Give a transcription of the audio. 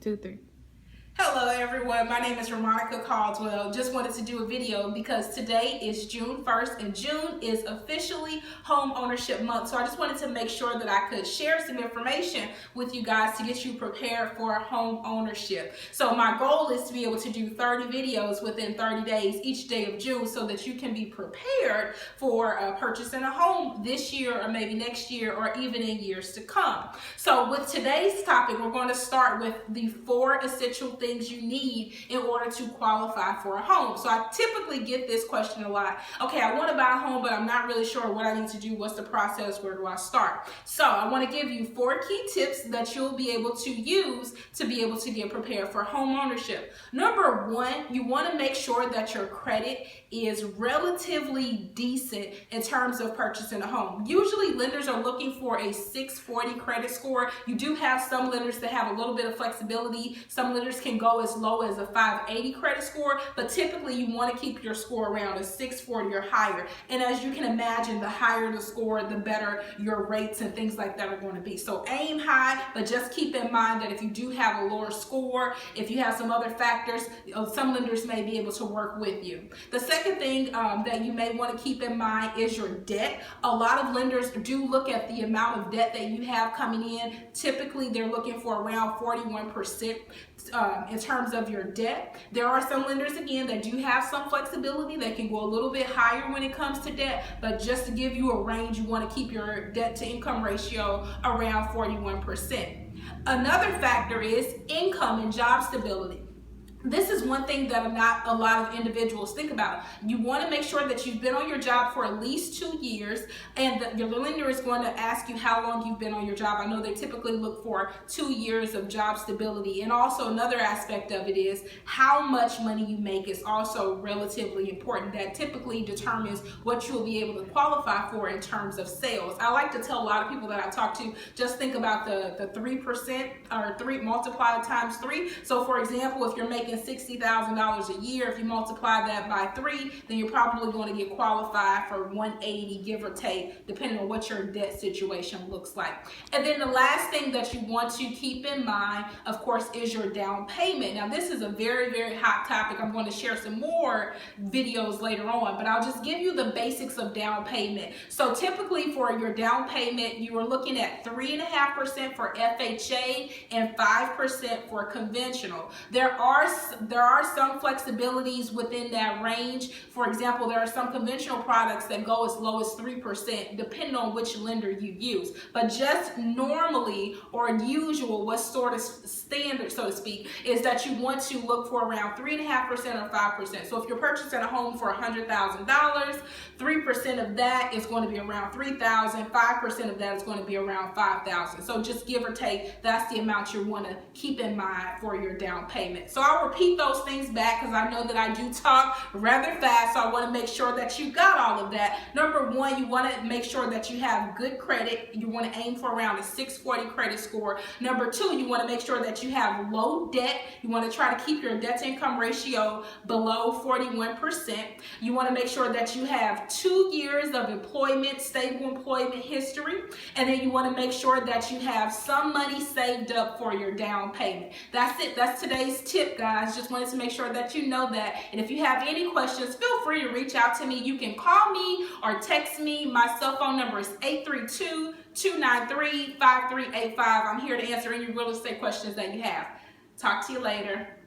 2, 3. Hello everyone, my name is Romonica Caldwell. Just wanted to do a video because today is June 1st and June is officially home ownership month. So I just wanted to make sure that I could share some information with you guys to get you prepared for home ownership. So my goal is to be able to do 30 videos within 30 days each day of June so that you can be prepared for purchasing a home this year or maybe next year or even in years to come. So with today's topic, we're going to start with the 4 essential things you need in order to qualify for a home. So I typically get this question a lot. Okay, I want to buy a home, but I'm not really sure what I need to do. What's the process? Where do I start? So I want to give you 4 key tips that you'll be able to use to be able to get prepared for home ownership. Number 1, you want to make sure that your credit is relatively decent in terms of purchasing a home. Usually lenders are looking for a 640 credit score. You do have some lenders that have a little bit of flexibility. Some lenders can go as low as a 580 credit score, but typically you want to keep your score around a 640 or higher. And as you can imagine, the higher the score, the better your rates and things like that are going to be. So aim high, but just keep in mind that if you do have a lower score, if you have some other factors, some lenders may be able to work with you. The second thing that you may want to keep in mind is your debt. A lot of lenders do look at the amount of debt that you have coming in. Typically, they're looking for around 41% in terms of your debt. There are some lenders, again, that do have some flexibility. They can go a little bit higher when it comes to debt, but just to give you a range, you want to keep your debt to income ratio around 41%. Another factor is income and job stability. This is one thing that not a lot of individuals think about. You want to make sure that you've been on your job for at least 2 years, and your lender is going to ask you how long you've been on your job. I know they typically look for 2 years of job stability. And also another aspect of it is how much money you make is also relatively important. That typically determines what you'll be able to qualify for in terms of sales. I like to tell a lot of people that I talk to, just think about the 3% or 3 multiplied times 3. So for example, if you're making $60,000 a year, if you multiply that by 3, then you're probably going to get qualified for 180, give or take, depending on what your debt situation looks like. And then the last thing that you want to keep in mind, of course, is your down payment. Now, this is a very, very hot topic. I'm going to share some more videos later on, but I'll just give you the basics of down payment. So typically for your down payment, you are looking at 3.5% for FHA and 5% for conventional. There are some flexibilities within that range. For example, there are some conventional products that go as low as 3%, depending on which lender you use. But just normally or usual, what's sort of standard, so to speak, is that you want to look for around 3.5% or 5%. So if you're purchasing a home for $100,000, 3% of that is going to be around $3,000, 5% of that is going to be around $5,000. So just give or take, that's the amount you want to keep in mind for your down payment. So I'll repeat those things back because I know that I do talk rather fast, so I want to make sure that you got all of that. Number 1, you want to make sure that you have good credit. You want to aim for around a 640 credit score. Number 2, you want to make sure that you have low debt. You want to try to keep your debt to income ratio below 41%. You want to make sure that you have 2 years of employment, stable employment history. And then you want to make sure that you have some money saved up for your down payment. That's it. That's today's tip, guys. Just wanted to make sure that you know that. And if you have any questions, feel free to reach out to me. You can call me or text me. My cell phone number is 832-293-5385. I'm here to answer any real estate questions that you have. Talk to you later.